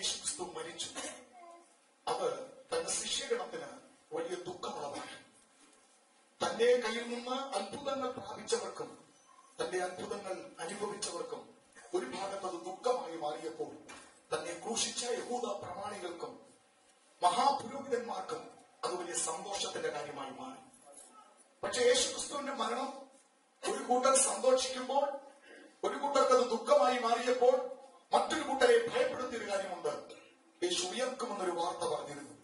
യേശുക്രിസ്തു മരിച്ചു. അത് തന്റെ ശിഷ്യഗണത്തിന് വലിയ ദുഃഖമുള്ളതാണ്. തന്റെ കയ്യിൽ നിന്ന് അത്ഭുതങ്ങൾ പ്രാപിച്ചവർക്കും തന്റെ അത്ഭുതങ്ങൾ അനുഭവിച്ചവർക്കും ഒരു ഭാഗത്ത് അത് ദുഃഖമായി മാറിയപ്പോൾ തന്നെ ക്രൂശിച്ച യഹൂദ പ്രമാണികൾക്കും മഹാപുരോഹിതന്മാർക്കും അത് വലിയ സന്തോഷത്തിന്റെ കാര്യമായി മാറി. പക്ഷെ യേശുക്രിസ്തുവിന്റെ മരണം ഒരു കൂട്ടർ സന്തോഷിക്കുമ്പോൾ ഒരു കൂട്ടർക്ക് അത് ദുഃഖമായി മാറിയപ്പോൾ മറ്റൊരു കൂട്ടരെ ഭയപ്പെടുത്തിയൊരു കാര്യമുണ്ട്. യേശു ഉയർക്കുമെന്നൊരു വാർത്ത പറഞ്ഞിരുന്നു.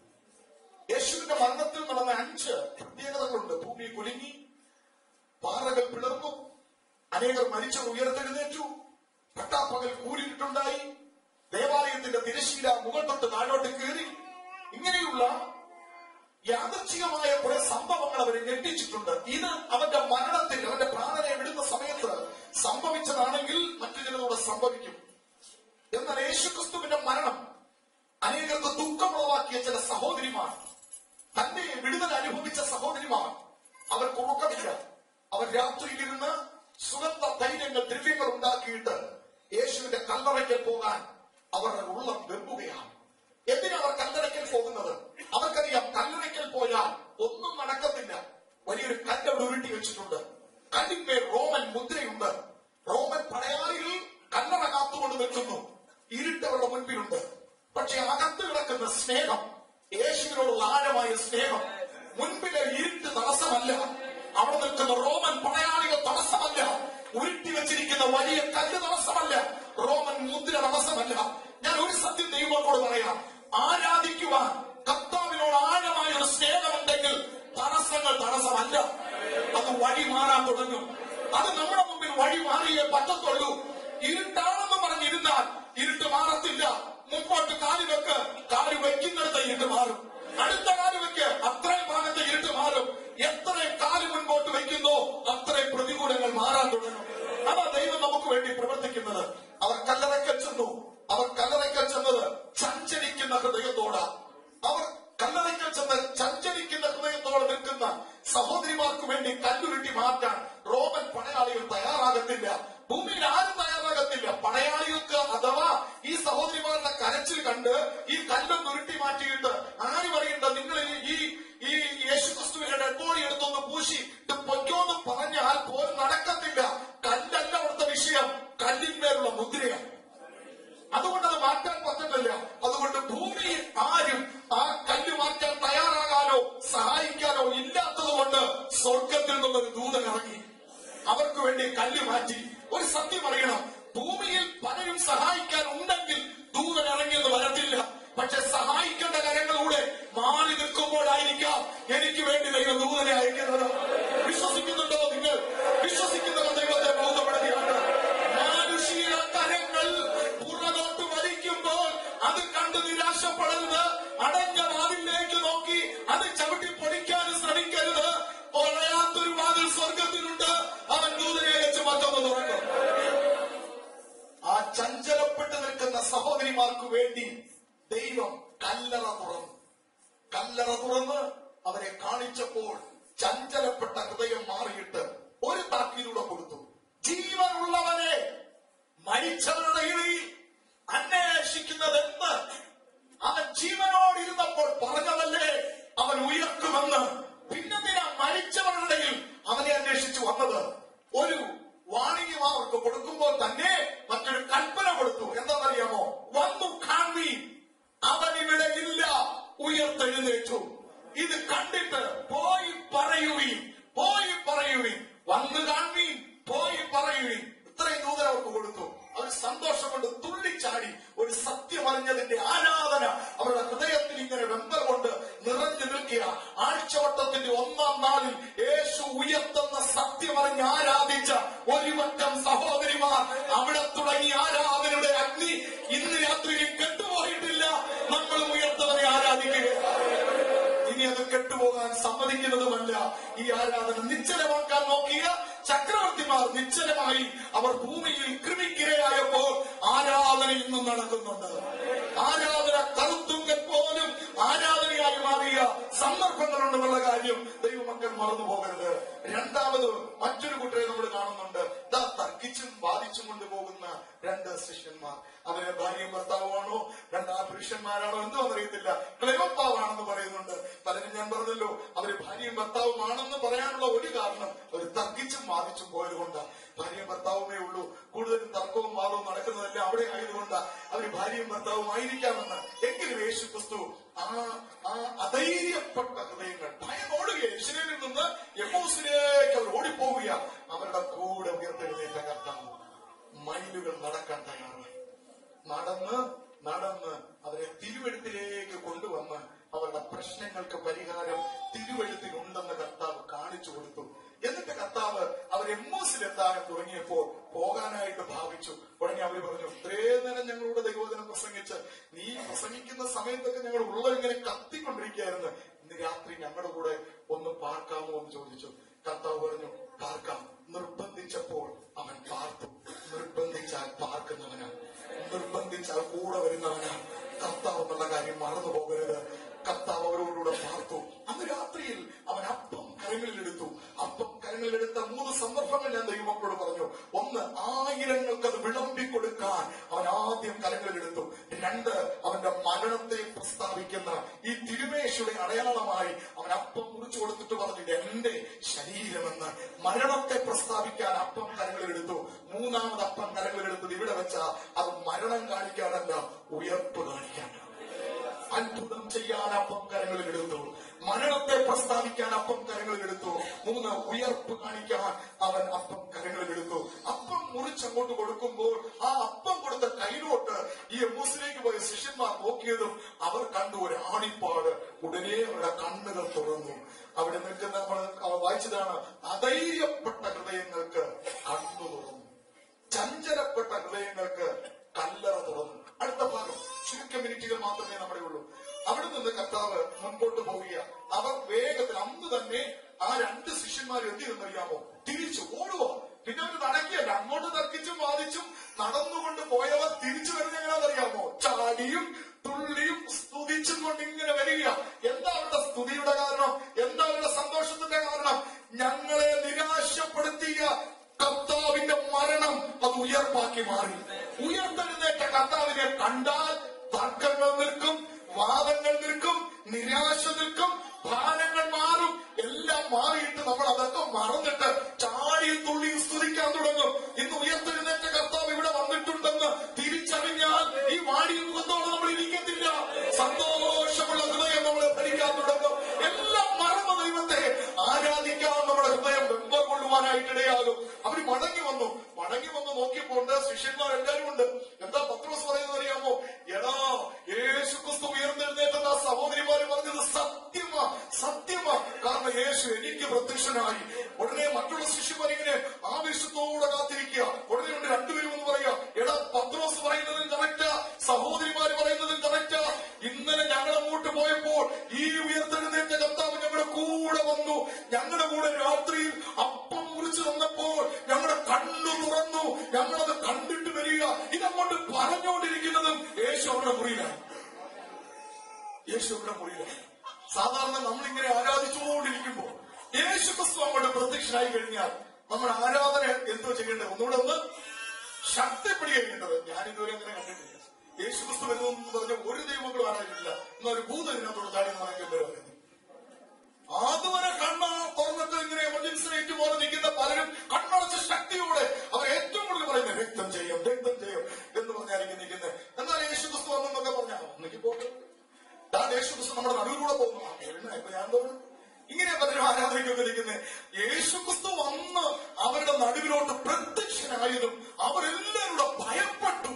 യേശുവിന്റെ മരണത്തിൽ നടന്ന 5 പ്രത്യേകതകളുണ്ട്. ഭൂമി കുലുങ്ങി, പാറകൾ പിളർന്നു, അനേകർ മരിച്ചവർ ഉയർത്തെഴുന്നേറ്റു, പട്ടാപ്പകൽ കൂരിട്ടുണ്ടായി, ദേവാലയത്തിന്റെ തിരശ്ശീല മുകൾ തൊട്ട് താഴോട്ട് കയറി. ഇങ്ങനെയുള്ള യാദൃച്ഛികമായ കുറെ സംഭവങ്ങൾ അവരെ ഞെട്ടിച്ചിട്ടുണ്ട്. ഇത് അവന്റെ മരണത്തിൽ, അവന്റെ പ്രാണനെ വിടുന്ന സമയത്ത് സംഭവിച്ചതാണെങ്കിൽ മറ്റു ചിലതോടെ സംഭവിക്കും. എന്നാൽ യേശുക്രിസ്തുവിന്റെ മരണം അനേകർക്ക് ദുഃഖമുളവാക്കിയ ചില സഹോദരിമാർ, തന്നെ വിടുതൽ അനുഭവിച്ച സഹോദരിമാർ, അവർക്ക് ഉറക്കമില്ല. അവർ രാത്രിയിലിരുന്ന് സുഗന്ധ തൈലങ്ങൾ, ദ്രവ്യങ്ങൾ ഉണ്ടാക്കിയിട്ട് യേശുവിന്റെ കല്ലറയ്ക്കൽ പോകാൻ അവരുടെ ഉള്ളം വെമ്പുകയാണ്. എന്തിനവർ കല്ലറയ്ക്കൽ പോകുന്നത്? അവർക്കറിയാം, കല്ലറയ്ക്കൽ പോയാൽ ഒന്നും നടക്കത്തില്ല. വലിയൊരു കല്ല് അവിടെ ഉരുട്ടി വെച്ചിട്ടുണ്ട്. കല്ലിന്മേൽ റോമൻ മുദ്രയുണ്ട്. റോമൻ പടയാളികൾ കല്ലറ കാത്തുകൊണ്ട് നിൽക്കുന്നു. ഇരുട്ടവരുടെ മുൻപിലുണ്ട്. പക്ഷെ അകത്ത് കിടക്കുന്ന സ്നേഹം, യേശുവിനോടുള്ള ആഴമായ സ്നേഹം, മുൻപിലെ ഇരുട്ട് തടസ്സമല്ല, അവിടെ നിൽക്കുന്ന റോമൻ പടയാളികൾ തടസ്സമല്ല, ഉരുട്ടി വെച്ചിരിക്കുന്ന വലിയ കല്ല് തടസ്സമല്ല, റോമൻ മുദ്ര തടസ്സമല്ല. ഞാൻ ഒരു സത്യം ദൈവത്തോട് പറയാം, ആരാധിക്കുവാൻ കർത്താവിനോട് ആഴമായ ഒരു സ്നേഹമുണ്ടെങ്കിൽ തടസ്സങ്ങൾ തടസ്സമല്ല, അത് വഴി മാറാൻ തുടങ്ങും. അത് നമ്മുടെ മുമ്പിൽ വഴി മാറിയേ പറ്റത്തുള്ളൂ. ഇരുട്ടാണെന്ന് പറഞ്ഞിരുന്നാൽ ഇരുട്ട് മാറത്തില്ല. മുമ്പോട്ട് കാലുവെക്ക്, കാല് വയ്ക്കുന്നിടത്ത് ഇരുട്ട് മാറും. അടുത്ത കാലുവെക്ക്, അത്രയും ഭാഗത്ത് ഇരുട്ട് മാറും. എത്രയും കാല് മുൻപോട്ട് വയ്ക്കുന്നോ അത്രയും പ്രതികൂലങ്ങൾ മാറാൻ തുടങ്ങും. അതാ ദൈവം നമുക്ക് വേണ്ടി പ്രവർത്തിക്കുന്നത്. അവർ കല്ലറയ്ക്കൽ ചെന്നു. അവർ കല്ലറയ്ക്കൽ ചെന്നത് ചഞ്ചലിക്കുന്ന ഹൃദയത്തോടാ. അവർ കല്ലറയ്ക്കൽ ചെന്ന് ചഞ്ചലിക്കുന്ന ഹൃദയത്തോടെ നിൽക്കുന്ന സഹോദരിമാർക്ക് വേണ്ടി കല്ലുരുട്ടി മാറ്റാൻ റോമൻ പടയാളികൾ തയ്യാറാകത്തില്ല. ഭൂമിയിൽ ആരും തയ്യാറാകത്തില്ല. പടയാളികൾക്ക് അഥവാ ഈ സഹോദരിമാരുടെ കരച്ചിൽ കണ്ട് ഈ കല്ലൊന്ന് ഉരുട്ടി മാറ്റിയിട്ട് ആരും അറിയണ്ട, നിങ്ങൾ ഈ യേശുക്രിസ്തുവിന്റെ ഡെഡ് ബോഡി എടുത്തൊന്ന് പൂശി പൊയ്ക്കോന്ന് പറഞ്ഞാൽ പോലും നടക്കത്തില്ല. കല്ലല്ല അവിടുത്തെ വിഷയം, കല്ലിന്മേലുള്ള മുദ്രയാണ്. അതുകൊണ്ട് അത് മാറ്റാൻ പറ്റത്തില്ല. അതുകൊണ്ട് ഭൂമിയിൽ ആരും ആ കല്ല് മാറ്റാൻ തയ്യാറാകാനോ സഹായിക്കാനോ ഇല്ലാത്തത് കൊണ്ട് സ്വർഗത്തിൽ നിന്നൊരു ദൂതൻ ഇറങ്ങി അവർക്ക് വേണ്ടി കല്ല് മാറ്റി. ഒരു സത്യം അറിയണം, ഭൂമിയിൽ പലരും സഹായിക്കാൻ ഉണ്ടെങ്കിൽ ദൂതൻ ഇറങ്ങിയെന്ന് വരത്തില്ല. പക്ഷെ സഹായിക്കേണ്ട കാര്യങ്ങളിലൂടെ മാറി നിൽക്കുമ്പോഴായിരിക്കാം എനിക്ക് വേണ്ടി ദൈവം ദൂതനെ അയക്കുന്നത്. വിശ്വസിക്കുന്നുണ്ടോ നിങ്ങൾ? വിശ്വസിക്കുന്നവർ ദൈവത്തെ ബോധപ്പെടുകയാണ്. മാനുഷിക കരങ്ങൾ പുറകോട്ട് വലിക്കുമ്പോൾ അത് കണ്ട് നിരാശപ്പെടരുത്. അടഞ്ഞ വാതിലേക്ക് നോക്കി അത് ചവിട്ടി പൊടിക്കാൻ ശ്രമിക്കരുത്. പറയാത്തൊരു വാതിൽ സ്വർഗത്തിലുണ്ട്. അവൻ ദൂതനെ അയച്ച് മറ്റൊന്ന് തുറക്കും. ആ ചഞ്ചലപ്പെട്ട് നിൽക്കുന്ന സഹോദരിമാർക്ക് വേണ്ടി ദൈവം കല്ലറ തുറന്നു. കല്ലറ തുറന്ന് അവരെ കാണിച്ചപ്പോൾ ചഞ്ചലപ്പെട്ട ഹൃദയം മാറിയിട്ട് ഒരു താക്കീതൂടെ കൊടുത്തു. ജീവനുള്ളവനെ മരിച്ചവരുടെ ഇടയിൽ അന്വേഷിക്കുന്നതെന്ന് അവൻ ജീവനോടിരുന്നപ്പോൾ പറഞ്ഞതല്ലേ അവൻ ഉയർക്കുമെന്ന്. പിന്നെന്തിനാ മരിച്ചവരുടെ ഇടയിൽ അവനെ അന്വേഷിച്ചു വന്നത്? ഒരു വാണിംഗ് അവർക്ക് കൊടുക്കുമ്പോൾ തന്നെ മറ്റൊരു കൽപ്പന കൊടുത്തു. എന്താണെന്നറിയാമോ? വന്നു കാണുവീൻ, അവൻ ഇവിടെ ഇല്ല, ഉയർത്തെഴുന്നേറ്റു. ഇത് കണ്ടിട്ട് പോയി പറയുവീൻ, പോയി പറയുവീൻ, വന്നു കാണുവീൻ, പോയി പറയുവീൻ. ഇത്രയും ദൂതൻ അവർക്ക് കൊടുത്തു. അവർ സന്തോഷം കൊണ്ട് തുള്ളിച്ചാടി. ഒരു സത്യം അറിഞ്ഞതിന്റെ ആരാധന അവരുടെ ഹൃദയത്തിൽ ഇങ്ങനെ വെമ്പൽ കൊണ്ട് നിറഞ്ഞു നിൽക്കുക. ആഴ്ചവട്ടത്തിന്റെ 1-ാം നാളിൽ യേശു ഉയർത്തുന്ന സത്യം അറിഞ്ഞ് ആരാധിച്ച ഒരു വട്ടം സഹോദരിമാർ അവിടെ തുടങ്ങി ആരാധനയുടെ അഗ്നി ഇന്ന് രാത്രിയിൽ കെട്ടുപോയിട്ടില്ല. നമ്മൾ ഉയർത്തവനെ ആരാധിക്കുക. ഇനി അത് കെട്ടുപോകാൻ സമ്മതിക്കുന്നതുമല്ല. ഈ ആരാധന നിശ്ചലമാക്കാൻ നോക്കിയ ചക്രവർത്തിമാർ നിശ്ചലമായി അവർ ഭൂമിയിൽ കൃമിക്കിരയായപ്പോൾ ആരാധന ഇന്നും നടക്കുന്നുണ്ട്. ആരാധന കറുത്തുങ്കൽ പോലും ആരാധനയായി മാറിയ സന്ദർഭങ്ങളുണ്ടെന്നുള്ള കാര്യം ദൈവമക്കൾ മറന്നു പോകരുത്. രണ്ടാമത് മറ്റൊരു കൂട്ടരെ നമ്മൾ കാണുന്നുണ്ട്. തർക്കിച്ചും വാദിച്ചും കൊണ്ടുപോകുന്ന 2 ശിഷ്യന്മാർ. അവരെ ഭാര്യയും ഭർത്താവുമാണോ? 2 പുരുഷന്മാരാണോ എന്തോന്ന് അറിയത്തില്ല, ക്ലെയോപ്പാവാണെന്ന് പറയുന്നുണ്ട്. പലരും ഞാൻ പറഞ്ഞല്ലോ, അവര് ഭാര്യയും ഭർത്താവുമാണെന്ന് പറയാനുള്ള ഒരു കാരണം അവർ തർക്കിച്ചും വാദിച്ചും പോയത് കൊണ്ടാണ്. ഭാര്യയും ഭർത്താവുമേ ഉള്ളൂ, കൂടുതലും തർക്കവും വാദവും നടക്കുന്നതെല്ലാം അവിടെ ആയതുകൊണ്ടാണ് അവര് ഭാര്യയും ഭർത്താവും ആയിരിക്കാമെന്ന്. എങ്കിലും യേശു ക്രിസ്തു ആ അധൈര്യപ്പെട്ട ഹൃദയങ്ങൾ ഭയമോടുകയാണ്. ഇസ്രായേലിൽ നിന്ന് എമ്മൂസിലേക്ക് അവർ ഓടിപ്പോവുക. അവരുടെ കൂടെ ഉയർത്തെഴുന്നേറ്റ കർത്താവ് മൈലുകൾ നടക്കാൻ തയ്യാറായി. നടന്ന് അവരെ തിരുവെഴുത്തിലേക്ക് കൊണ്ടുവന്ന് അവരുടെ പ്രശ്നങ്ങൾക്ക് പരിഹാരം തിരുവെഴുത്തിലുണ്ടെന്ന് കർത്താവ് കാണിച്ചു കൊടുത്തു. എന്നിട്ട് കർത്താവ് അവർ എമ്മൂസിലെത്താൻ തുടങ്ങിയപ്പോൾ പോകാനായിട്ട് ഭാവിച്ചു. ഉടനെ അവര് പറഞ്ഞു, ഇത്രയും നേരം ഞങ്ങളുടെ ദൈവവചനം പ്രസംഗിച്ച് നീ പ്രസംഗിക്കുന്ന സമയത്തൊക്കെ ഞങ്ങൾ ഉള്ളിൽ ഇങ്ങനെ കത്തിക്കൊണ്ടിരിക്കുകയായിരുന്നു, ഇന്ന് രാത്രി ഞങ്ങളുടെ കൂടെ ഒന്ന് പാർക്കാമോ എന്ന് ചോദിച്ചു. കർത്താവ് പറഞ്ഞു, പാർക്കാം. നിർബന്ധിച്ചപ്പോൾ അവൻ പാർത്തു. നിർബന്ധിച്ചാൽ പാർക്കുന്നവനാണ്, നിർബന്ധിച്ചാൽ കൂടെ വരുന്നവനാണ്. കർത്താവ് എന്നുള്ള കാര്യം മറന്നു പോകരുത്. കർത്താവ് അവരോടുകൂടെ പാർത്തു. അന്ന് രാത്രിയിൽ അവൻ അപ്പം കരങ്ങളിലെടുത്തു. അപ്പം കരങ്ങളിലെടുത്ത 3 സന്ദർഭങ്ങൾ ഞാൻ ദൈവമക്കളോട് പറഞ്ഞു. ഒന്ന്, ആയിരങ്ങൾക്ക് അത് വിളമ്പിക്കൊടുക്കാൻ അവൻ ആദ്യം കരങ്ങളിലെടുത്തു. 2, അവന്റെ മരണത്തെ പ്രസ്താവിക്കുന്ന ഈ തിരുമേശയുടെ അടയാളമായി അവൻ അപ്പം മുറിച്ചു കൊടുത്തിട്ട് പറഞ്ഞു, ഇത് എന്റെ ശരീരമെന്ന്. മരണത്തെ പ്രസ്താവിക്കാൻ അപ്പം കരങ്ങളിലെടുത്തു. 3ാമത് അപ്പം കരങ്ങളിലെടുത്തത് ഇവിടെ വെച്ച അത് മരണം കാണിക്കാനല്ല, ഉയർപ്പ് കാണിക്കാനാണ്. അത്ഭുതം ചെയ്യാൻ അപ്പം കരങ്ങളിലെടുത്തു. മരണത്തെ പ്രസ്താവിക്കാൻ അപ്പം കരങ്ങളിലെടുത്തു. 3, ഉയർപ്പ് കാണിക്കാൻ അവൻ അപ്പം കരങ്ങളിലെടുത്തു. അപ്പം മുറിച്ചങ്ങോട്ട് കൊടുക്കുമ്പോൾ ആ അപ്പം കൊടുത്ത കൈലോട്ട് ഈ എമ്മൂസിലേക്ക് പോയ ശിഷ്യന്മാർ നോക്കിയതും അവർ കണ്ടു ഒരു ആണിപ്പാട്. ഉടനെ അവരുടെ കണ്ണുകൾ തുറന്നു. അവിടെ നിൽക്കുന്ന നമ്മൾ വായിച്ചതാണ്, അധൈര്യപ്പെട്ട ഹൃദയങ്ങൾക്ക് കണ്ണു തുറന്നു, ചഞ്ചലപ്പെട്ട ഹൃദയങ്ങൾക്ക് കല്ലറ തുറന്നു. അടുത്ത ഭാഗം ചുരുക്കം മിനിറ്റുകൾ മാത്രമേ നമ്മുടെ ഉള്ളൂ. അവിടെ നിന്ന് കർത്താവ് മുൻപോട്ട് പോവുക. അവർ വേഗത്തിൽ അന്ന് തന്നെ ആ 2 ശിഷ്യന്മാരും എന്ത് ചെയ്യുന്നറിയാമോ? തിരിച്ചു ഓടുക. പിന്നെ അവർ നടക്കിയല്ല, അങ്ങോട്ട് തർക്കിച്ചും വാദിച്ചും നടന്നുകൊണ്ട് പോയവർ തിരിച്ചു വരുന്ന എങ്ങനെയാണെന്നറിയാമോ? ചാടിയും തുള്ളിയും സ്തുതിച്ചും കൊണ്ട് ഇങ്ങനെ വരിക. എന്താ അവരുടെ സ്തുതിയുടെ കാരണം? എന്താ അവരുടെ സന്തോഷത്തിന്റെ കാരണം? ഞങ്ങളെ നിരാശപ്പെടുത്തിയ കർത്താവിന്റെ മരണം അത് ഉയർപ്പാക്കി മാറി. ഉയർത്തെഴുന്നേറ്റ കർത്താവിനെ കണ്ടാൽ തർക്കങ്ങൾ നിൽക്കും, വാദങ്ങൾ നിൽക്കും, നിരാശ നിൽക്കും, ഭാരങ്ങൾ മാറും. എല്ലാം മാറിയിട്ട് നമ്മൾ അതൊക്കെ മറന്നിട്ട് ചാടിയും തുള്ളിയും സ്തുതിക്കാൻ തുടങ്ങും. ഇന്ന് ഉയർത്തെഴുന്നേറ്റ കർത്താവ് ഇവിടെ വന്നിട്ടുണ്ടെന്ന് തിരിച്ചറിഞ്ഞാൽ ഈ വാടിയും മുഖത്തോടെ നമ്മൾ ഇരിക്കത്തില്ല. സന്തോഷമുള്ള ഹൃദയം നമ്മളെ ഭരിക്കാൻ തുടങ്ങും. എല്ലാം മറന്ന ദൈവത്തെ ആരാധിക്കാൻ നമ്മുടെ ഹൃദയം വെമ്പർ കൊള്ളുവാനായിട്ടിടയാകും. അവര് മടങ്ങി വന്നു നോക്കിയപ്പോൾ ശിഷ്യന്മാരെല്ലാരും ഉണ്ട്. എന്താ പത്രോസ് പറയുന്നത് അറിയാമോ? എടാ, യേശു ക്രിസ്തു ഉയർന്നെഴുന്നേറ്റ സഹോദരിമാര് പറഞ്ഞത് സത്യമാ. കാരണം യേശു എനിക്ക് പ്രത്യക്ഷനായി. ഉടനെ മറ്റുള്ള ശിഷ്യന്മാരിങ്ങനെ ആവേശത്തോടെ കാത്തിരിക്കുക. ഉടനെ കൊണ്ട് 2 പേരും എന്ന് പറയാ, എടാ, പത്രോസ് പറയുന്നതിൽ കറക്റ്റാ, സഹോദരിമാര് പറയുന്നതിൽ കറക്റ്റാ. ഇന്നലെ ഞങ്ങൾ അങ്ങോട്ട് പോയപ്പോൾ ഈ ഉയർത്തെഴുന്നേറ്റ കർത്താവ് ഞങ്ങളുടെ കൂടെ വന്നു. ഞങ്ങളുടെ കൂടെ രാത്രിയിൽ അപ്പം മുറിച്ചു തന്നപ്പോൾ ഞങ്ങളുടെ കണ്ണു തുറന്നു. ഞങ്ങളത് കണ്ടിട്ട് വരിക. ഇതങ്ങോട്ട് പറഞ്ഞുകൊണ്ടിരിക്കുന്നതും യേശു അവരുടെ മുറിയിലാണ്. സാധാരണ നമ്മളിങ്ങനെ ആരാധിച്ചുകൊണ്ടിരിക്കുമ്പോ യേശു ക്രിസ്തു അങ്ങോട്ട് പ്രത്യക്ഷനായി കഴിഞ്ഞാൽ നമ്മൾ ആരാധന എന്തോ ചെയ്യേണ്ടത്? ഒന്നുകൂടെ ശക്തിപ്പെടുകയേണ്ടത്. ഞാനിതുവരെ അങ്ങനെ കണ്ടിട്ടില്ല. യേശു ക്രിസ്തു വരുന്നെന്ന് പറഞ്ഞ ഒരു ദൈവങ്ങളും ആരാധിക്കില്ല. എന്നാൽ ഒരു ഭൂതം ഇതിനകത്തോട് താഴെ പറയുന്നത് അതുവരെ കണ്ണ തുറന്നിട്ട് ഇങ്ങനെ എമർജൻസിനേറ്റ് പോലെ നിൽക്കുന്ന പലരും കണ്ണടച്ച ശക്തിയോടെ അവർ ഏറ്റവും കൂടുതൽ പറയുന്നത് രക്തം ചെയ്യും എന്ന് പറഞ്ഞായിരിക്കും നിൽക്കുന്നത്. എന്നാൽ യേശു ക്രിസ്തു വന്നെന്നൊക്കെ പറഞ്ഞാൽ ഒന്നിക്ക് പോകട്ടെ, യേശു ക്രിസ്തു നമ്മുടെ നടുവിലൂടെ പോകുന്നു. ഇപ്പൊ ഞാൻ തോന്നുന്നു ഇങ്ങനെ പലരും ആരാധനയ്ക്കൊക്കെ നിൽക്കുന്നത്. യേശു ക്രിസ്തു വന്ന് അവരുടെ നടുവിലോട്ട് പ്രത്യക്ഷനായതും അവരെല്ലാവരും ഭയപ്പെട്ടു.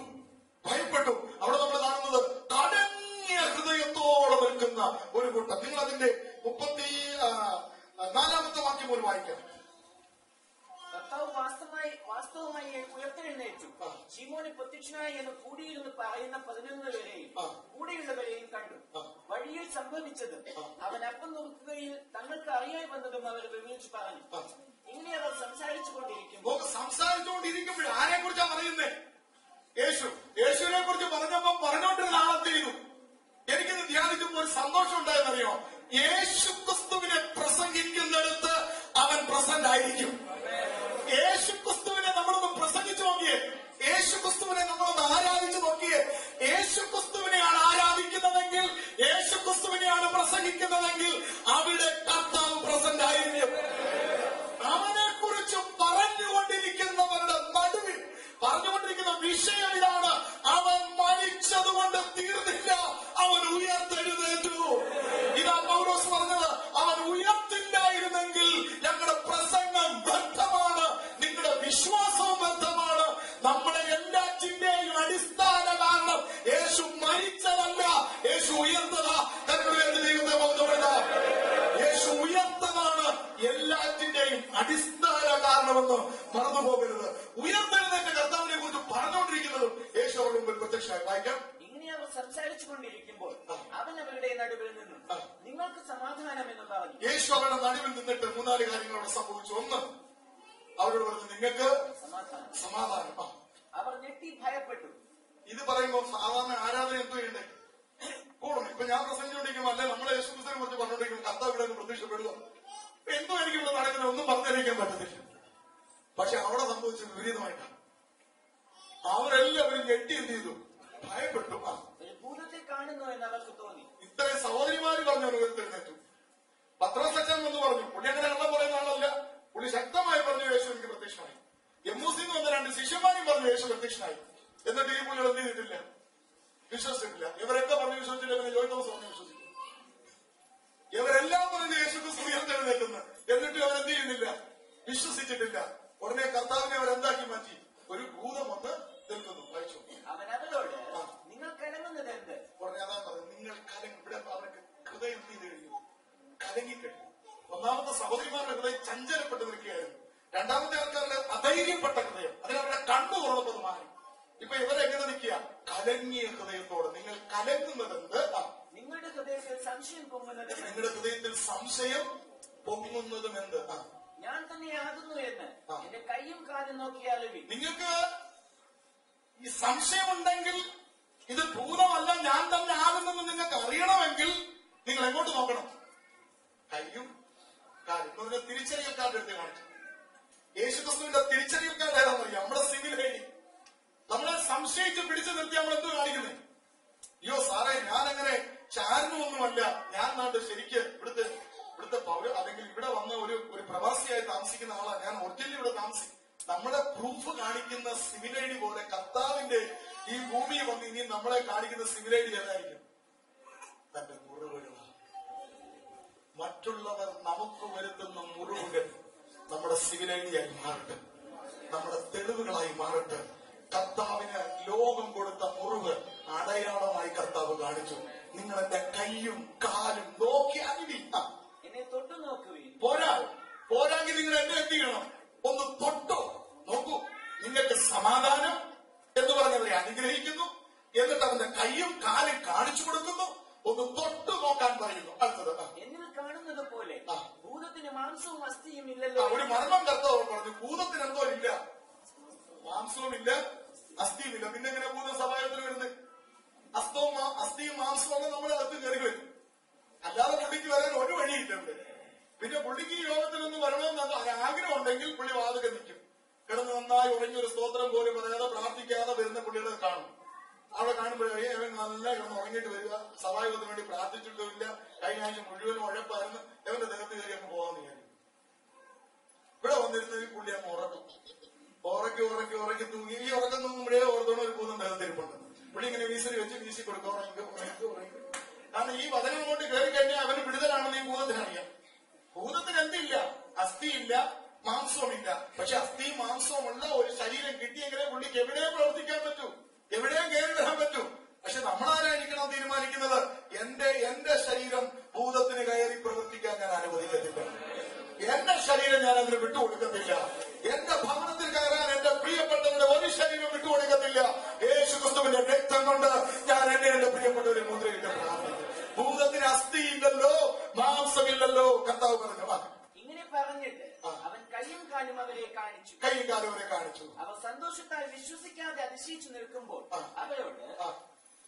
അവിടെ നമ്മൾ കാണുന്നത് കടങ്ങിയ ഹൃദയത്തോടെ നിൽക്കുന്ന ഒരു കൂട്ടം. നിങ്ങൾ അതിന്റെ 34ാമത്തെ വാക്യം പോലും വായിക്കാം. കർത്താവ് വാസ്തവമായി ഉയർത്തെഴുന്നേറ്റു. ശിമോന് പ്രത്യക്ഷനായി എന്ന് കൂടിയിരുന്ന് പറയുന്ന 11 പേരെയും കൂടെയുള്ളവരെയും കണ്ടു. വഴിയിൽ സംഭവിച്ചതും അവൻ അപ്പം നോക്കുകയിൽ തങ്ങൾക്ക് അറിയാൻ വന്നതും അവർ വിവരിച്ചു പറഞ്ഞു. ഇങ്ങനെ അവർ സംസാരിച്ചുകൊണ്ടിരിക്കുമ്പോൾ ആരെ കുറിച്ചാണ് പറയുന്നത്? യേശുവിനെ കുറിച്ച് പറഞ്ഞപ്പോ പറഞ്ഞോണ്ടിരുന്ന ആളത്തെ ചെയ്തു. എനിക്കിത് ധ്യാനിക്കുമ്പോൾ ഒരു സന്തോഷം ഉണ്ടായെന്നറിയോ? യേശു ക്രിസ്തുവിനെ പ്രസംഗിക്കുന്നിടത്ത് അവൻ പ്രസന്റ് ആയിരിക്കും. യേശു ക്രിസ്തുവിനെ നമ്മളൊന്ന് പ്രസംഗിച്ചു നോക്കിയേ, യേശു ക്രിസ്തുവിനെ നമ്മളൊന്ന് ആരാധിച്ചു നോക്കിയേ. യേശു ക്രിസ്തുവിനെയാണ് ആരാധിക്കുന്നത് അവർ സംസാരിച്ചു കൊണ്ടിരിക്കുമ്പോൾ അവൻ അവരുടെ നടുവിൽ നിന്നും നിങ്ങൾക്ക് സമാധാനം എന്ന് പറഞ്ഞു. യേശു അവരുടെ നടുവിൽ നിന്നിട്ട് 3-4 കാര്യങ്ങളോട് സംഭവിച്ചു. ഒന്ന്, അവരോട് പറഞ്ഞു നിങ്ങൾക്ക് സമാധാനം. അവർ ഞെട്ടി ഭയപ്പെട്ടു. ഇത് പറയുമ്പോൾ സാധാരണ ആരാധന എന്തോ ചെയ്യണ്ടേ? കൂടണം. ഇപ്പൊ ഞാൻ പ്രസംഗിച്ചുകൊണ്ടിരിക്കുമ്പോൾ അല്ലെ നമ്മളെ യേശുക്രിസ്തുവിനെ കുറിച്ച് പറഞ്ഞുകൊണ്ടിരിക്കുമ്പോൾ കർത്താവ് ഇവിടെ പ്രത്യക്ഷപ്പെടുക, എന്തോ എനിക്ക് ഇവിടെ നടക്കുന്നത് ഒന്നും പറഞ്ഞറിയിക്കാൻ പറ്റത്തില്ല. പക്ഷെ അവിടെ സംഭവിച്ചത് വിപരീതമായിട്ടാണ്. അവരെല്ലാവരും ഞെട്ടി എന്ത് ചെയ്തു? ഭയപ്പെട്ടു. ഭൂതത്തെ കാണുന്നു എന്ന് അവർക്ക് തോന്നി. ഇത്രയും സഹോദരിമാര് പറഞ്ഞു ഉയർത്തെഴുന്നേറ്റു. പത്രോസച്ചൻ എന്ന് പറഞ്ഞു. പുള്ളി അങ്ങനെ കള്ളം പറയുന്ന ആളല്ല. പുള്ളി ശക്തമായി പറഞ്ഞു യേശു എനിക്ക് പ്രത്യക്ഷനായി. എമ്മൂസിന്ന് വന്ന 2 ശിഷ്യന്മാരും പറഞ്ഞു യേശു പ്രത്യക്ഷനായി. എന്നിട്ട് ഈ പുള്ളികൾ എന്ത് ചെയ്തിട്ടില്ല? വിശ്വസിച്ചിട്ടില്ല. ഇവരൊക്കെ പറഞ്ഞു വിശ്വസിച്ചില്ല. പിന്നെ ജോയ് തോമസ് പറഞ്ഞു വിശ്വസിക്കും. ഇവരെല്ലാം പറഞ്ഞു യേശു ക്രിസ്തു ഉയർത്തെഴുന്നേറ്റുന്നു. എന്നിട്ട് അവരെന്ത് ചെയ്യുന്നില്ല? വിശ്വസിച്ചിട്ടില്ല. ഉടനെ കർത്താവിനെ അവരെന്താക്കി മാറ്റി? ഒരു ഭൂതം വന്ന് നിൽക്കുന്നു. വായിച്ചു. അവൻ അവരോട് നിങ്ങൾ കലങ്ങുന്നത് എന്ത്? ഉടനെ അതാ പറഞ്ഞു നിങ്ങൾ കലങ്ങി. ഇവിടെ അവർക്ക് ഹൃദയം ചെയ്ത് കഴിഞ്ഞു, കലങ്ങിക്കഴിഞ്ഞു. ഒന്നാമത്തെ സഹോദരിമാരുടെ ഹൃദയം ചഞ്ചലപ്പെട്ട് നിൽക്കുകയായിരുന്നു. രണ്ടാമത്തെ ആൾക്കാരുടെ അധൈര്യപ്പെട്ട ഹൃദയം, അതിനവരുടെ കണ്ണു തുറന്നപ്പോൾ മാറി. ഇപ്പൊ ഇവരെങ്ങനെ നിൽക്കുക? കലങ്ങിയ ഹൃദയത്തോടെ. നിങ്ങൾ കലങ്ങുന്നതെന്ത്? നിങ്ങളുടെ ഹൃദയത്തിൽ സംശയം പൊങ്ങുന്നത്. നിങ്ങളുടെ ഹൃദയത്തിൽ സംശയം പൊങ്ങുന്നതും എന്ത്? ഞാൻ തന്നെയാകുന്നു എന്ന് എന്റെ കൈയും കാലും നോക്കിയാലും. നിങ്ങൾക്ക് ഈ സംശയമുണ്ടെങ്കിൽ ഇത് ഭൂതമല്ല, ഞാൻ തന്നെ ആകുന്നെന്ന് നിങ്ങൾക്ക് അറിയണമെങ്കിൽ നിങ്ങൾ എങ്ങോട്ട് നോക്കണം? കയ്യും കാലും. നമ്മുടെ തിരിച്ചറിയൽ കാർഡ് എടുത്ത് കാണിച്ചു. യേശുക്രിസ്തുവിന്റെ തിരിച്ചറിയൽ കാർഡ് ഏതാണെന്നറിയാം? നമ്മുടെ സിവിൽ ഐഡി. നമ്മളെ സംശയിച്ച് പിടിച്ചു നിർത്തി നമ്മൾ എന്ത് കാണിക്കുന്നത്? അയ്യോ സാറേ, ഞാനങ്ങനെ ചാരുന്നൊന്നുമല്ല, ഞാൻ നാട്ട് ശരിക്ക് ഇവിടുത്തെ പൗര അല്ലെങ്കിൽ ഇവിടെ വന്ന ഒരു പ്രവാസിയായി താമസിക്കുന്ന ആളാണ് ഞാൻ. ഒറിജിനലി ഇവിടെ താമസിക്കും. നമ്മുടെ പ്രൂഫ് കാണിക്കുന്ന സിവിൽ ഐഡി പോലെ കർത്താവിന്റെ ഈ ഭൂമിയിൽ വന്ന് ഇനി നമ്മളെ കാണിക്കുന്ന സിവിൽ ഐഡി ഏതായിരിക്കും? തന്റെ മുറിവുകളാണ്. മറ്റുള്ളവർ നമുക്ക് വരുത്തുന്ന മുറിവുകൾ നമ്മുടെ സിവിൽ ഐഡിയായി മാറട്ടെ, നമ്മുടെ തെളിവുകളായി മാറട്ടെ. കർത്താവിന് ലോകം കൊടുത്ത മുറിവ് അടയാളമായി കർത്താവ് കാണിച്ചു. നിങ്ങൾ എന്റെ കൈയും കാലും നോക്കി അനുഭവിക്കുക. എന്നെ തൊട്ടു നോക്കുവിൻ. പോരാങ്കിൽ നിങ്ങൾ എന്നെ എന്ത് ചെയ്യണം? ഒന്ന് തൊട്ടോ നോക്കൂ. നിങ്ങൾക്ക് സമാധാനം എന്ന് പറഞ്ഞവരെ അനുഗ്രഹിക്കുന്നു. എന്നിട്ട് അവന്റെ കൈയും കാലും കാണിച്ചു കൊടുക്കുന്നു. ഒന്ന് തൊട്ടു നോക്കാൻ പറയുന്നു. അടുത്തത് എന്നിൽ കാണുന്നത് പോലെ ഭൂതത്തിന് മാംസവും അസ്ഥിയും ഇല്ലല്ലോ. ഒരു മർമ്മം കർത്താവ് പറഞ്ഞു. ഭൂതത്തിന് എന്തോ ഇല്ല, മാംസവും ഇല്ല, അസ്ഥിയും ഇല്ല. പിന്നെ എങ്ങനെ ഭൂതം സഭായത്തിൽ വരുന്നത്? അസ്ഥിയും മാംസവും നമ്മുടെ അകത്ത് കയറി വരും. അല്ലാതെ പുള്ളിക്ക് വരാൻ ഒരു വഴിയില്ല ഇവിടെ. പിന്നെ പുള്ളിക്ക് ഈ യോഗത്തിലൊന്ന് വരണമെന്ന് ആഗ്രഹം ഉണ്ടെങ്കിൽ പുള്ളി വാതുക്കെ നിൽക്കും. കിടന്ന് നന്നായി ഉറങ്ങി ഒരു സ്തോത്രം പോലും പറയാതെ പ്രാർത്ഥിക്കാതെ വരുന്ന പുള്ളികളെ കാണും. അവിടെ കാണുമ്പോഴേ അവൻ നല്ല കിടന്ന് ഉറങ്ങിയിട്ട് വരിക. സഭായോഗത്തിന് വേണ്ടി പ്രാർത്ഥിച്ചിട്ടുമില്ല, കഴിഞ്ഞ ആഴ്ച മുഴുവനും ഉഴപ്പായിരുന്നു. അവന്റെ ദേഹത്ത് കയറി അങ്ങ് പോകാമെന്ന് വിചാരിക്കും. ഇവിടെ വന്നിരുന്ന ഈ പുള്ളി അങ്ങ് ഉറക്കി തൂങ്ങി. ഈ ഉറക്കം തൂങ്ങുമ്പോഴേ ഓർത്തോണം ഒരു ഭൂതം ദേഹത്തിരിപ്പുണ്ട്. പുള്ളി ഇങ്ങനെ വീശി വെച്ച് വീശി കൊടുക്കുക. ഉറങ്ങി. കാരണം ഈ വചനം കൊണ്ട് കയറി കഴിഞ്ഞാൽ അവന് വിടുതലാണെന്ന് ഈ ഭൂതത്തിനറിയാം. ഭൂതത്തിന് എന്തില്ല? അസ്ഥിയില്ല, മാംസവുമില്ല. പക്ഷെ അസ്ഥിയും മാംസവുമുള്ള ഒരു ശരീരം കിട്ടിയെങ്കിലേ പുള്ളിക്ക് എവിടെയും പ്രവർത്തിക്കാൻ പറ്റൂ, എവിടെയും കയറി വരാൻ പറ്റൂ. പക്ഷെ നമ്മളാരായിരിക്കണം തീരുമാനിക്കുന്നത്? എന്റെ ശരീരം ഭൂതത്തിന് കയറി പ്രവർത്തിക്കാൻ ഞാൻ അനുവദിക്കത്തില്ല. എന്റെ ശരീരം ഞാൻ അതിന് വിട്ടുകൊടുക്കത്തില്ല. എന്റെ ഭവനത്തിൽ കയറാൻ എന്റെ പ്രിയപ്പെട്ടവരുടെ ഒരു ശരീരം വിട്ടുകൊടുക്കത്തില്ല. യേശുക്രിസ്തുവിന്റെ രക്തം കൊണ്ട് ഞാൻ എന്റെ പ്രിയപ്പെട്ടവരെ മുദ്രയിട്ട് പ്രാർത്ഥിക്കും. ഭൂതത്തിന് അസ്ഥിയില്ലല്ലോ, മാംസമില്ലല്ലോ കർത്താവ് പറഞ്ഞു. ഇങ്ങനെ പറഞ്ഞിട്ട് അവൻ കൈയും കാലും അവരെ കാണിച്ചു. അവർ സന്തോഷത്താൽ വിശ്വസിക്കാതെ അതിശയിച്ചു നിൽക്കുമ്പോൾ അവരോട്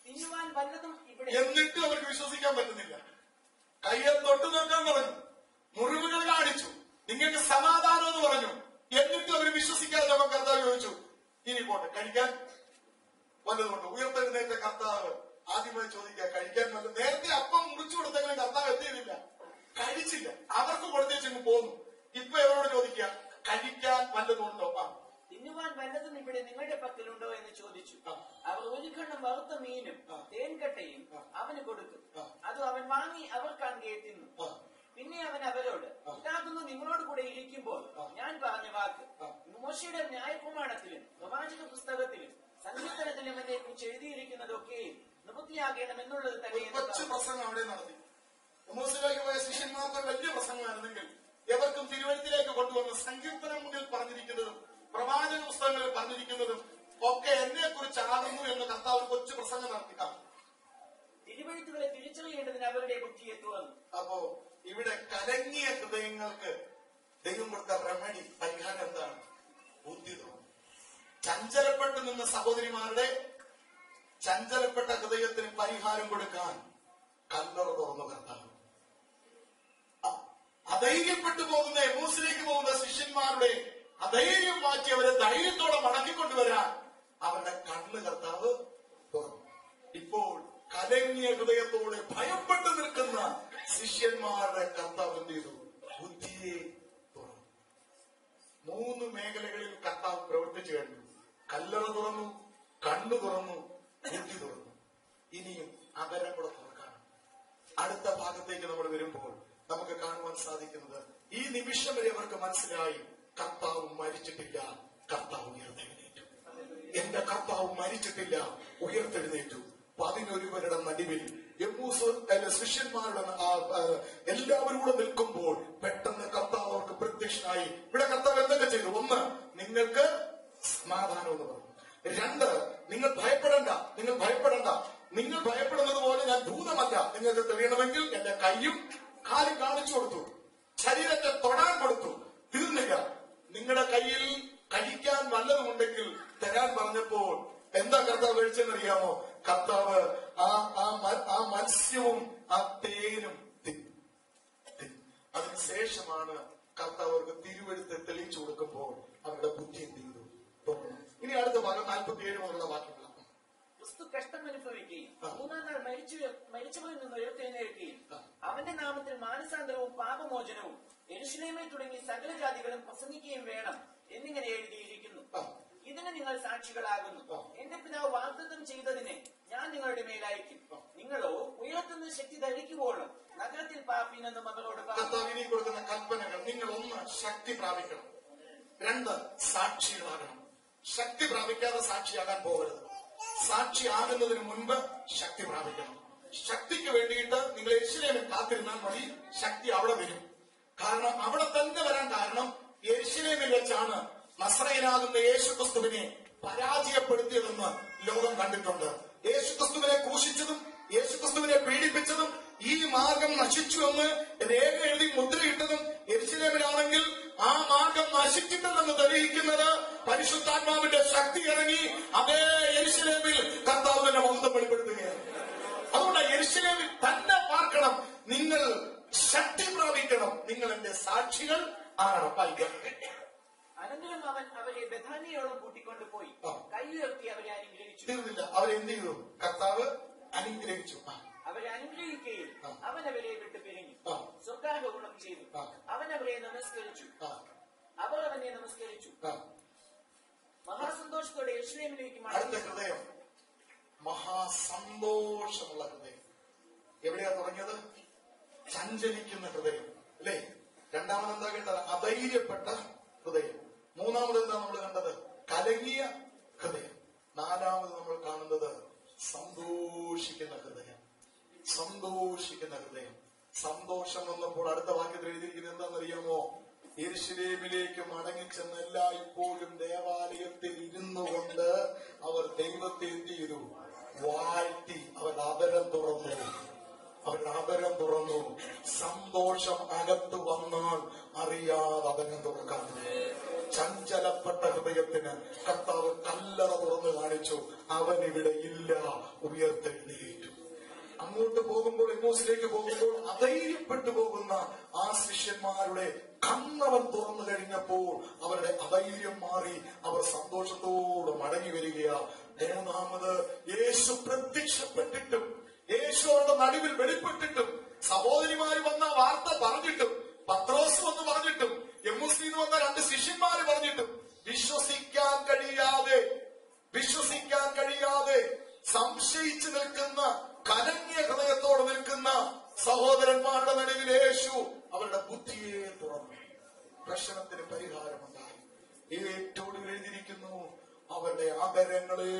തിന്നുവാൻ വല്ലതും ഇവിടെ. എന്നിട്ടും അവർക്ക് വിശ്വസിക്കാൻ പറ്റുന്നില്ല. കയ്യെ തൊട്ടു നോക്കാൻ പറഞ്ഞു, മുറിവുകൾ കാണിച്ചു, നിങ്ങൾക്ക് സമാധാനം എന്ന് പറഞ്ഞു. എന്നിട്ടും അവർ വിശ്വസിക്കാതെ അവൻ കർത്താവ് ചോദിച്ചു, ഇനി പോട്ടെ, കഴിക്കാൻ വല്ലതുകൊണ്ട്? ഉയർത്തെഴുന്നേറ്റ കർത്താവ് ആദ്യമായി ചോദിക്കുക, കഴിക്കാൻ വല്ലതും? നേരത്തെ അപ്പം മുറിച്ചു കൊടുത്തെങ്കിലും കർത്താവ് എത്തിയില്ല, കഴിച്ചില്ല. അവർക്ക് കൊടുത്തേച്ചെങ്കിൽ പോന്നു. ഇപ്പൊ എവരോട് ചോദിക്കുക, കഴിക്കാൻ വല്ലതുണ്ടോ? തിന്നുവാൻ വല്ലതും ഇവിടെ നിങ്ങളുടെ പക്കലുണ്ടോ എന്ന് ചോദിച്ചു. അവർ ഒരു ഖണ്ഡം വറുത്ത മീനും തേൻകട്ടയും അവന് കൊടുത്തു. അത് അവൻ വാങ്ങി അവർ കാൺകെ തിന്നു. പിന്നെ അവൻ അവരോട്, ഉണ്ടാകുന്നു നിങ്ങളോട് കൂടെ ഇരിക്കുമ്പോൾ ഞാൻ പറഞ്ഞ വാക്ക് മോശയുടെ ന്യായപ്രമാണത്തിലും പ്രവാചക പുസ്തകത്തിലും സങ്കീർത്തനത്തിലും എന്നെ കുറിച്ച് എഴുതിയിരിക്കുന്നതൊക്കെയും നിവൃത്തിയാകണം എന്നുള്ളത് തന്നെ. പ്രസംഗം അവിടെ നടത്തി. മോശയിലേക്ക് പോയ ശിഷ്യന്മാർക്ക് വലിയ പ്രസംഗമായിരുന്നെങ്കിൽ എവർക്കും തിരുവഴുത്തിലേക്ക് കൊണ്ടുവന്ന സങ്കീർത്തനം മുതൽ പറഞ്ഞിരിക്കുന്നതും പ്രവാചക പുസ്തകങ്ങളിൽ പറഞ്ഞിരിക്കുന്നതും ഒക്കെ എന്നെ കുറിച്ചാകുന്നു എന്ന് കർത്താവ് കൊച്ചു പ്രസംഗം നടത്തി. തിരുവഴുത്തുകളെ തിരിച്ചറിയേണ്ടതിന് അവരുടെ ബുദ്ധിയെ തുറന്നു. അപ്പോ ഇവിടെ കലങ്ങിയ ഹൃദയങ്ങൾക്ക് ദൈവം കൊടുത്ത റെമഡി, പരിഹാരം എന്താണ്? ബുദ്ധി തുറന്നു. ചഞ്ചലപ്പെട്ട് നിന്ന സഹോദരിമാരുടെ ചഞ്ചലപ്പെട്ട ഹൃദയത്തിന് പരിഹാരം കൊടുക്കാൻ കല്ലറ തുറന്നു കർത്താവ്. അധൈര്യപ്പെട്ടു പോകുന്ന എമ്മൂസിലേക്ക് പോകുന്ന ശിഷ്യന്മാരുടെ അധൈര്യം മാറ്റി അവരെ ധൈര്യത്തോടെ മടക്കിക്കൊണ്ടുവരാൻ അവരുടെ കണ്ണ് കർത്താവ് തുറന്നു. ഇപ്പോൾ കലങ്ങിയ ഹൃദയത്തോടെ ഭയപ്പെട്ടു നിൽക്കുന്ന ശിഷ്യന്മാരുടെ കർത്താവ് എന്ത് ചെയ്തു? ബുദ്ധിയെ തുറന്നു. 3 മേഖലകളിൽ കർത്താവ് പ്രവർത്തിച്ചു കഴിഞ്ഞു. കല്ലറ തുറന്നു, കണ്ണു തുറന്നു, ബുദ്ധി തുറന്നു. ഇനിയും അധരം കൂടെ തുറക്കണം. അടുത്ത ഭാഗത്തേക്ക് നമ്മൾ വരുമ്പോൾ നമുക്ക് കാണുവാൻ സാധിക്കുന്നത്, ഈ നിമിഷം വരെ അവർക്ക് മനസ്സിലായി കർത്താവ് മരിച്ചിട്ടില്ല, കർത്താവ് ഉയർത്തെഴുന്നേറ്റു. എന്റെ കർത്താവ് മരിച്ചിട്ടില്ല, ഉയർത്തെഴുന്നേറ്റു. 11 പേരുടെ നടുവിൽ ശിഷ്യന്മാരുടെ എല്ലാവരും കൂടെ നിൽക്കുമ്പോൾ പെട്ടെന്ന് കർത്താവ് അവർക്ക് പ്രത്യക്ഷനായി. ഇവിടെ കർത്താവ് എന്തൊക്കെ ചെയ്തു? 1, നിങ്ങൾക്ക് സമാധാനം എന്ന് പറഞ്ഞു. 2, നിങ്ങൾ ഭയപ്പെടണ്ട, നിങ്ങൾ ഭയപ്പെടണ്ട. നിങ്ങൾ ഭയപ്പെടുന്നത് പോലെ ഞാൻ ഭൂതമല്ല. നിങ്ങൾക്ക് തെളിയണമെങ്കിൽ എന്റെ കൈയും കാലും കാണിച്ചു കൊടുത്തു, ശരീരത്തെ തൊടാൻ കൊടുത്തു. തീർന്നില്ല. നിങ്ങളുടെ കയ്യിൽ കഴിക്കാൻ വല്ലതുമുണ്ടെങ്കിൽ തരാൻ പറഞ്ഞപ്പോൾ എന്താ കർത്താവ് കഴിച്ചെന്നറിയാമോ? കർത്താവ് ആ മത്സ്യവും ആ തേനും തിന്നു. അതിനുശേഷമാണ് കർത്താവ് അവർക്ക് തിരുവെഴുത്ത് തെളിയിച്ചു കൊടുക്കുമ്പോൾ അവരുടെ ബുദ്ധി എന്ത് ചെയ്തു? ഇനി അടുത്ത ഭാഗം 47 മുതലുള്ള വാക്യങ്ങളാണ്. ക്രിസ്തു കഷ്ടം അനുഭവിക്കുകയും 3-ാം നാൾ മരിച്ചവരിൽ നിന്ന് ഉയർത്തെഴുന്നേൽക്കുകയും അവന്റെ നാമത്തിൽ മാനസാന്തരവും പാപമോചനവും യെരൂശലേമിൽ തുടങ്ങി സകല ജാതികളും പ്രസംഗിക്കുകയും വേണം എന്നിങ്ങനെ എഴുതിയിരിക്കുന്നു. ഇതിന് നിങ്ങൾ സാക്ഷികളാകുന്നു. എന്റെ പിതാവ് വാഗ്ദത്തം ചെയ്തതിനെ ഞാൻ നിങ്ങളുടെ മേലയക്കും. നിങ്ങളോ ഉയർത്തുന്ന ശക്തി ധരിക്കുവോളം നഗരത്തിൽ പാർപ്പീനെന്ന് മകളോട് പറഞ്ഞു. കൊടുക്കുന്ന കൽപ്പനകൾ: നിങ്ങൾ 1, ശക്തി പ്രാപിക്കണം. 2, സാക്ഷികളാകണം. ശക്തി പ്രാപിക്കാതെ സാക്ഷിയാകാൻ പോകരുത്. സാക്ഷിയാകുന്നതിന് മുൻപ് ശക്തി പ്രാപിക്കണം. ശക്തിക്ക് വേണ്ടിയിട്ട് നിങ്ങൾ യെരൂശലേമിൽ കാത്തിരുന്നാൽ മതി. ശക്തി അവിടെ വരും. കാരണം അവിടെ തന്നെ വരാൻ കാരണം യെരൂശലേമിൽ വെച്ചാണ് നസറയനാകുന്ന യേശുക്രിസ്തുവിനെ പരാജയപ്പെടുത്തിയതെന്ന് ലോകം കണ്ടിട്ടുണ്ട്. യേശുക്രിസ്തുവിനെ ക്രൂശിച്ചതും യേശുക്രിസ്തുവിനെ പീഡിപ്പിച്ചതും ഈ മാർഗം നശിച്ചു എന്ന് രേഖ എഴുതി മുദ്രയിട്ടതും യെരൂശലേമിലാണെങ്കിൽ ആ മാർഗം നശിച്ചിട്ടില്ലെന്ന് തെളിയിക്കുന്നത് പരിശുദ്ധാത്മാവിന്റെ ശക്തി ഇറങ്ങി അതേ യെരൂശലേമിൽ കർത്താവിനെ മഹത്വം വെളിപ്പെടുത്തുകയാണ്. അതുകൊണ്ട് യെരൂശലേമിൽ തന്നെ പാർക്കണം. നിങ്ങൾ ശക്തി പ്രാപിക്കണം. നിങ്ങൾ എന്റെ സാക്ഷികൾ ആകണം. അനന്തരം അവൻ അവരെ ബഥാനിയോളം കൂട്ടിക്കൊണ്ടുപോയി കൈ ഉയർത്തി അവരെ അനുഗ്രഹിച്ചു. തീർന്നില്ല. അവരെന്ത് ചെയ്തു? കർത്താവ് അനുഗ്രഹിച്ചു. അവരെ അനുഗ്രഹിക്കുകയും അവൻ അവരെ വിട്ടു പിരിഞ്ഞു. സ്വർഗാരോഹണം ചെയ്തു. അവൻ അവരെ നമസ്കരിച്ചു. അവർ അവനെ നമസ്കരിച്ചു. മഹാസന്തോഷത്തോടെ യെരൂശലേമിലേക്ക് അടുത്ത ഹൃദയം, മഹാസന്തോഷമുള്ള ഹൃദയം. എവിടെയാ തുടങ്ങിയത്? ചഞ്ചലിക്കുന്ന ഹൃദയം അല്ലേ? രണ്ടാമത് എന്താ കേട്ടത്? അധൈര്യപ്പെട്ട ഹൃദയം. മൂന്നാമത് എന്താ നമ്മൾ കണ്ടത്? കലങ്ങിയ ഹൃദയം. നാലാമത് നമ്മൾ കാണുന്നത് സന്തോഷിക്കുന്ന ഹൃദയം. സന്തോഷിക്കുന്ന ഹൃദയം. സന്തോഷം വന്നപ്പോൾ അടുത്ത വാക്യത്തിൽ എഴുതിയിരിക്കുന്നത് എന്താണെന്നറിയാമോ? യെരൂശലേമിലേക്ക് മടങ്ങിച്ചെന്ന് എല്ലായ്പ്പോഴും ദേവാലയത്തിൽ ഇരുന്നു കൊണ്ട് അവർ ദൈവത്തെ എന്ത് ചെയ്തു? വാഴ്ത്തി. അവരുടെ അധരം തുറന്നു. അവരുടെ അധരം തുറന്നു. സന്തോഷം അകത്ത് വന്നാൽ അറിയാതെ അധരം തുറക്കാൻ. ചഞ്ചലപ്പെട്ട ഹൃദയത്തിന് കർത്താവ് കല്ലറ തുറന്നു കാണിച്ചു. അവൻ ഇവിടെ ഇല്ല, ഉയർത്തെഴുന്നേറ്റു. അങ്ങോട്ട് പോകുമ്പോൾ, എമ്മോസിലേക്ക് പോകുമ്പോൾ അധൈര്യപ്പെട്ടു പോകുന്ന ആ ശിഷ്യന്മാരുടെ കണ്ണവൻ തുറന്നു കഴിഞ്ഞപ്പോൾ അവരുടെ അധൈര്യം മാറി. അവർ സന്തോഷത്തോടെ മടങ്ങി വരികയാ. മൂന്നാമത് യേശു പ്രത്യക്ഷപ്പെട്ടിട്ടും യേശു അവരുടെ നടുവിൽ വെളിപ്പെട്ടിട്ടും സഹോദരിമാര് വന്ന വാർത്ത പറഞ്ഞിട്ടും പത്രോസ് വന്ന് പറഞ്ഞിട്ടും എമ്മൂസിന്ന് വന്ന 2 ശിഷ്യന്മാര് പറഞ്ഞിട്ടും വിശ്വസിക്കാൻ കഴിയാതെ സംശയിച്ചു നിൽക്കുന്ന, കലങ്ങിയ ഹൃദയത്തോടെ നിൽക്കുന്ന സഹോദരന്മാരുടെ നടുവിൽ യേശു അവരുടെ ബുദ്ധിയെ തുറന്നു. പ്രശ്നത്തിന് പരിഹാരമുണ്ടായി. ഏറ്റവും എഴുതിയിരിക്കുന്നു, അവരുടെ ആദരങ്ങളെ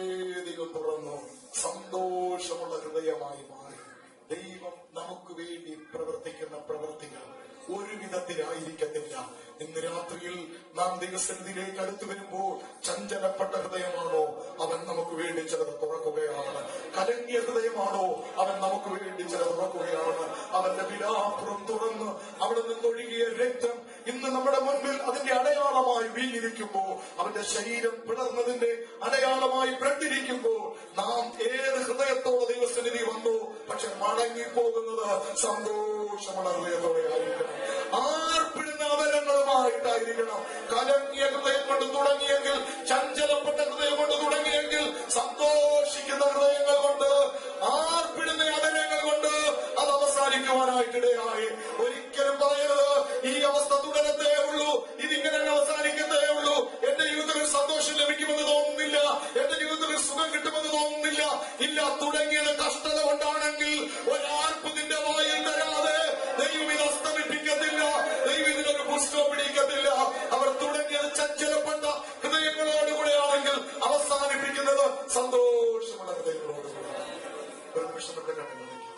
ദൈവം തുറന്നു. സന്തോഷമുള്ള ഹൃദയമായി മാറി. ദൈവം നമുക്ക് വേണ്ടി പ്രവർത്തിക്കുന്ന പ്രവൃത്തികൾ ഒരു വിധത്തിലായിരിക്കത്തില്ല. ഇന്ന് ഇന്ന് രാത്രിയിൽ നാം ദൈവസന്നിധിയിലേക്ക് അടുത്തു വരുമ്പോൾ ചഞ്ചലപ്പെട്ട ഹൃദയമാണോ അവൻ നമുക്ക് വേണ്ടി ചിലത് തുറക്കുകയാണ്? കലങ്ങിയ ഹൃദയമാണോ അവൻ നമുക്ക് വേണ്ടി ചിലത് തുറക്കുകയാണ്? അവന്റെ വിലാപ്പുറം തുറന്ന് അവിടെ നിന്നൊഴുകിയ രക്തം ഇന്ന് നമ്മുടെ മുൻപിൽ അതിന്റെ അടയാളമായി വീണിരിക്കുമ്പോ, അവന്റെ ശരീരം പിളർന്നതിന്റെ അടയാളമായി ബ്രണ്ടിരിക്കുമ്പോ, നാം ഏത് ഹൃദയത്തോടെ ദൈവസന്നിധി വന്നു പക്ഷെ മടങ്ങിപ്പോകുന്നത് സന്തോഷമുള്ള ഹൃദയത്തോടെ ആയിരിക്കണം. ആർപ്പിടുന്ന അവരങ്ങളുമായിട്ടായിരിക്കണം. കലങ്ങിയ ഹൃദയം കൊണ്ട് തുടങ്ങിയെങ്കിൽ, ചഞ്ചലപ്പെട്ട ഹൃദയം കൊണ്ട് തുടങ്ങിയെങ്കിൽ, സന്തോഷിക്കുന്ന ഹൃദയങ്ങൾ കൊണ്ട്, ആർപ്പിടുന്ന അവരങ്ങൾ കൊണ്ട് അത് അവസാനിക്കുവാനായിട്ടിടയായി. ഒരിക്കലും പറയരുത് ഈ അവസ്ഥ തുടരത്തേ ഉള്ളൂ, ഇതിങ്ങനെ അവസാനിക്കത്തേ ഉള്ളൂ, എന്റെ ജീവിതത്തിൽ സന്തോഷം ലഭിക്കുമെന്ന് തോന്നുന്നില്ല, എന്റെ ജീവിതത്തിൽ സുഖം കിട്ടുമെന്ന് തോന്നുന്നില്ല. ഇല്ല, തുടങ്ങിയത് കഷ്ടത കൊണ്ടാണെങ്കിൽ ഒരാർപ്പ് നിന്റെ വായിൽ തരാതെ ദൈവം ഇത് അസ്തമിപ്പിക്കത്തില്ല, ദൈവം ഇതിനൊരു പുസ്തകം പിടിക്കത്തില്ല. അവർ തുടങ്ങിയത് ചഞ്ചലപ്പെട്ട ഹൃദയങ്ങളോടുകൂടെയാണെങ്കിൽ അവസാനിപ്പിക്കുന്നത് സന്തോഷമുള്ള ഹൃദയങ്ങളോടുകൂടെ. ഒരു നിമിഷം നമ്മുടെ കണ്ണുകളിലേക്ക്